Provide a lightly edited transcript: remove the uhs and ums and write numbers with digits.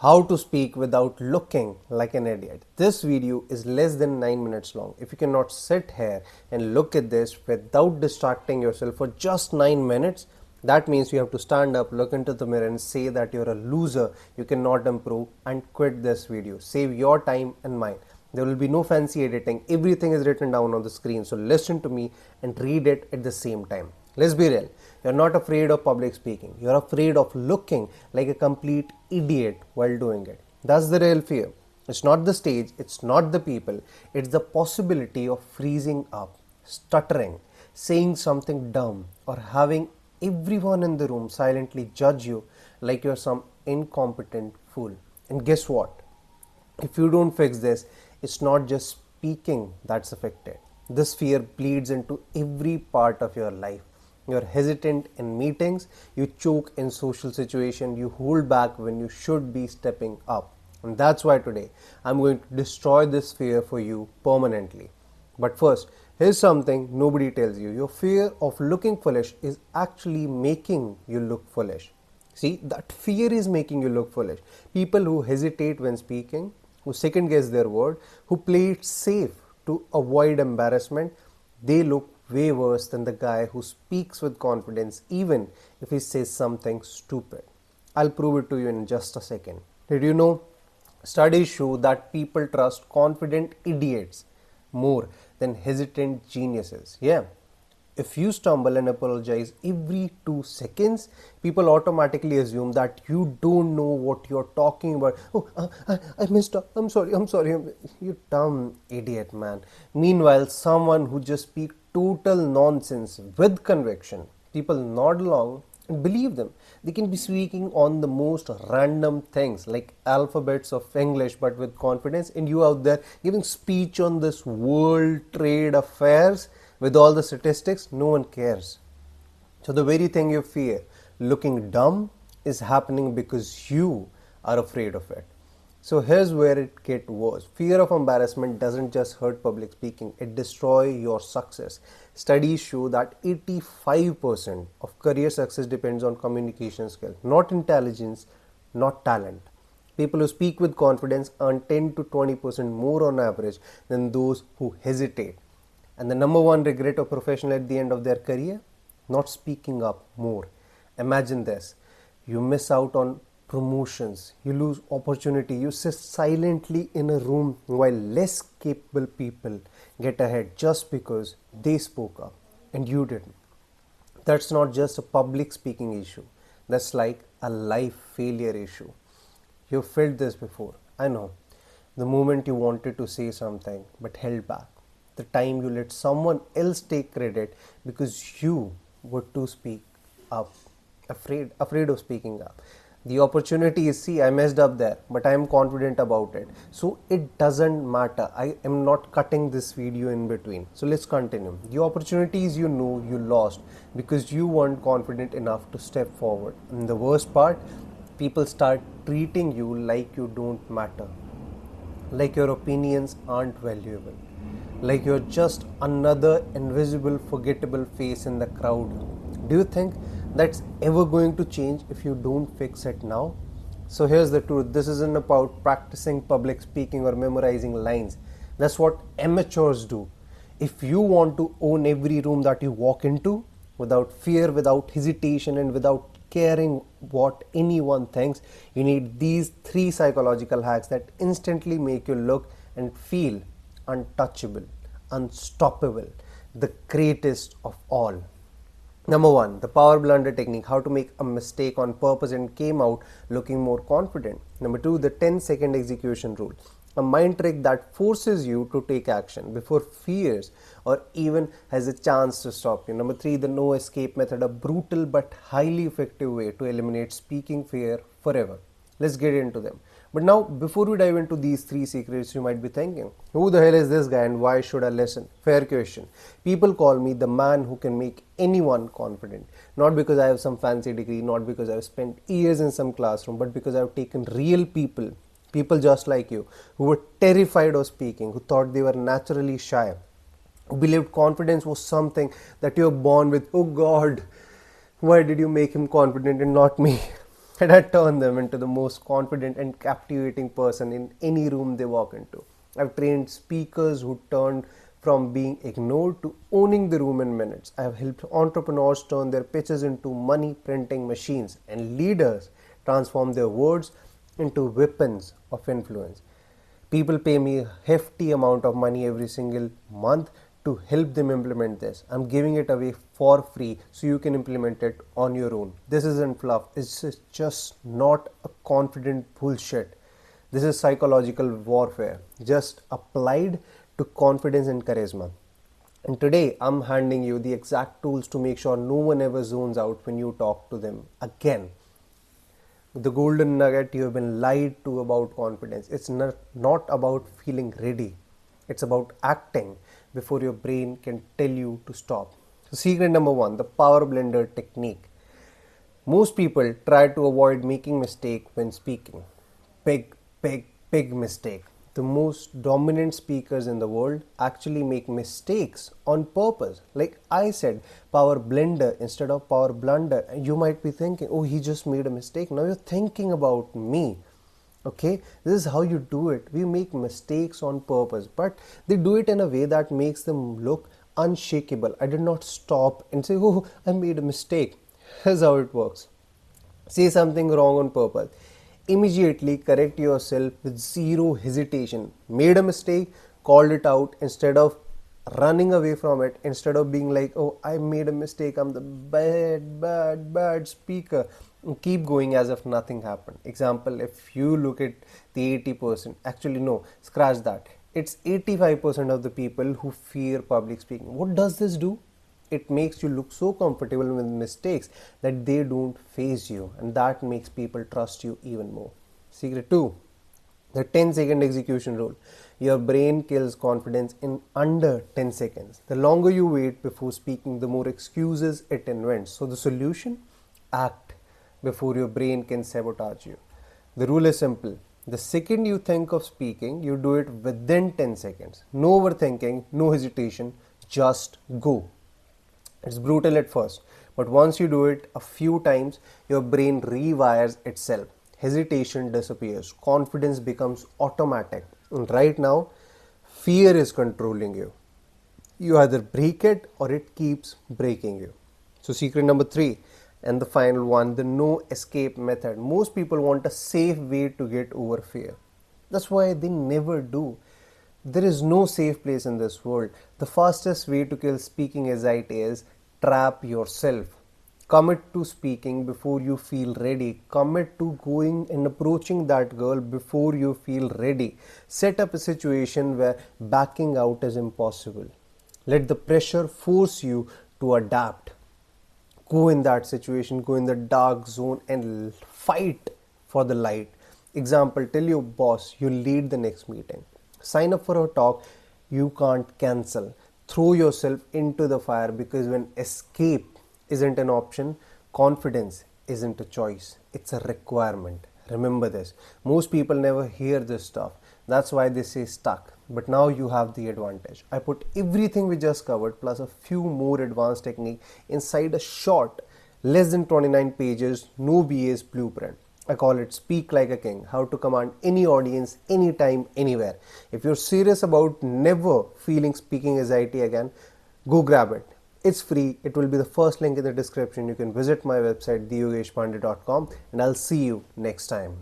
How to speak without looking like an idiot. This video is less than 9 minutes long. If you cannot sit here and look at this without distracting yourself for just 9 minutes, that means you have to stand up, look into the mirror and say that you're a loser, you cannot improve, and quit this video. Save your time and mine. There will be no fancy editing. Everything is written down on the screen. So listen to me and read it at the same time. Let's be real. You're not afraid of public speaking. You're afraid of looking like a complete idiot while doing it. That's the real fear. It's not the stage, it's not the people, it's the possibility of freezing up, stuttering, saying something dumb, or having everyone in the room silently judge you like you're some incompetent fool. And guess what? If you don't fix this, it's not just speaking that's affected. This fear bleeds into every part of your life. You're hesitant in meetings, you choke in social situations, you hold back when you should be stepping up. And that's why today I'm going to destroy this fear for you permanently. But first, here's something nobody tells you. Your fear of looking foolish is actually making you look foolish. See, that fear is making you look foolish. People who hesitate when speaking, who second guess their word, who play it safe to avoid embarrassment, they look way worse than the guy who speaks with confidence even if he says something stupid. I'll prove it to you in just a second. Did you know? Studies show that people trust confident idiots more than hesitant geniuses. Yeah. If you stumble and apologize every 2 seconds, people automatically assume that you don't know what you're talking about. Oh, I messed up. I'm sorry. You dumb idiot, man. Meanwhile, someone who just speaks total nonsense with conviction, people nod along and believe them. They can be speaking on the most random things like alphabets of English but with confidence, and you out there giving speech on this world trade affairs with all the statistics, no one cares. So the very thing you fear, looking dumb, is happening because you are afraid of it. So here's where it gets worse. Fear of embarrassment doesn't just hurt public speaking, it destroys your success. Studies show that 85% of career success depends on communication skill, not intelligence, not talent. People who speak with confidence earn 10 to 20% more on average than those who hesitate. And the number one regret of professional at the end of their career? Not speaking up more. Imagine this. You miss out on promotions. You lose opportunity. You sit silently in a room while less capable people get ahead just because they spoke up and you didn't. That's not just a public speaking issue. That's like a life failure issue. You've felt this before. I know. The moment you wanted to say something but held back. The time you let someone else take credit because you were to speak up, afraid of speaking up. The opportunity is, see, I messed up there, but I am confident about it. So it doesn't matter. I am not cutting this video in between. So let's continue. The opportunities you know you lost because you weren't confident enough to step forward. And the worst part, people start treating you like you don't matter, like your opinions aren't valuable, like you're just another invisible, forgettable face in the crowd. Do you think that's ever going to change if you don't fix it now? So here's the truth. This isn't about practicing public speaking or memorizing lines. That's what amateurs do. If you want to own every room that you walk into without fear, without hesitation, and without caring what anyone thinks, you need these 3 psychological hacks that instantly make you look and feel untouchable, unstoppable, the greatest of all. Number 1, the power blunder technique, how to make a mistake on purpose and came out looking more confident. Number 2, the 10-second execution rule, a mind trick that forces you to take action before fears or even has a chance to stop you. Number 3, the no escape method, a brutal but highly effective way to eliminate speaking fear forever. Let's get into them. But now, before we dive into these 3 secrets, you might be thinking, who the hell is this guy and why should I listen? Fair question. People call me the man who can make anyone confident. Not because I have some fancy degree, not because I've spent years in some classroom, but because I've taken real people just like you, who were terrified of speaking, who thought they were naturally shy, who believed confidence was something that you're born with. Oh God, why did you make him confident and not me? and I turn them into the most confident and captivating person in any room they walk into. I've trained speakers who turned from being ignored to owning the room in minutes. I have helped entrepreneurs turn their pitches into money printing machines, and leaders transform their words into weapons of influence. People pay me a hefty amount of money every single month to help them implement this. I'm giving it away for free so you can implement it on your own. This isn't fluff, it's just not a confident bullshit. This is psychological warfare, just applied to confidence and charisma. And today I'm handing you the exact tools to make sure no one ever zones out when you talk to them again. The golden nugget: you have been lied to about confidence. It's not about feeling ready. It's about acting before your brain can tell you to stop. So secret number one, the power blender technique. Most people try to avoid making mistake when speaking. Big mistake. The most dominant speakers in the world actually make mistakes on purpose. Like I said, power blender instead of power blunder. And you might be thinking, oh, he just made a mistake. Now you're thinking about me. Okay, this is how you do it. We make mistakes on purpose, but they do it in a way that makes them look unshakable. I did not stop and say, oh, I made a mistake. Here's how it works. Say something wrong on purpose. Immediately correct yourself with zero hesitation. Made a mistake, called it out instead of running away from it, instead of being like, oh, I made a mistake, I'm the bad speaker. Keep going as if nothing happened. Example, if you look at the 80%, actually no, scratch that. It's 85% of the people who fear public speaking. What does this do? It makes you look so comfortable with mistakes that they don't faze you, and that makes people trust you even more. Secret 2, the 10-second execution rule. Your brain kills confidence in under 10 seconds. The longer you wait before speaking, the more excuses it invents. So the solution? Act before your brain can sabotage you. The rule is simple. The second you think of speaking, you do it within 10 seconds. No overthinking, no hesitation, just go. It's brutal at first, but once you do it a few times, your brain rewires itself. Hesitation disappears. Confidence becomes automatic. And right now, fear is controlling you. You either break it or it keeps breaking you. So secret number 3 and the final one, the no escape method. Most people want a safe way to get over fear. That's why they never do. There is no safe place in this world. The fastest way to kill speaking anxiety is trap yourself. Commit to speaking before you feel ready. Commit to going and approaching that girl before you feel ready. Set up a situation where backing out is impossible. Let the pressure force you to adapt. Go in that situation, go in the dark zone and fight for the light. Example, tell your boss you lead the next meeting. Sign up for a talk you can't cancel. Throw yourself into the fire, because when escape isn't an option, confidence isn't a choice. It's a requirement. Remember this. Most people never hear this stuff. That's why they say stuck. But now you have the advantage. I put everything we just covered plus a few more advanced techniques inside a short, less than 29 pages, no BS blueprint. I call it Speak Like a King, how to command any audience, anytime, anywhere. If you're serious about never feeling speaking anxiety again, go grab it. It's free. It will be the first link in the description. You can visit my website, theyogeshpandey.com, and I'll see you next time.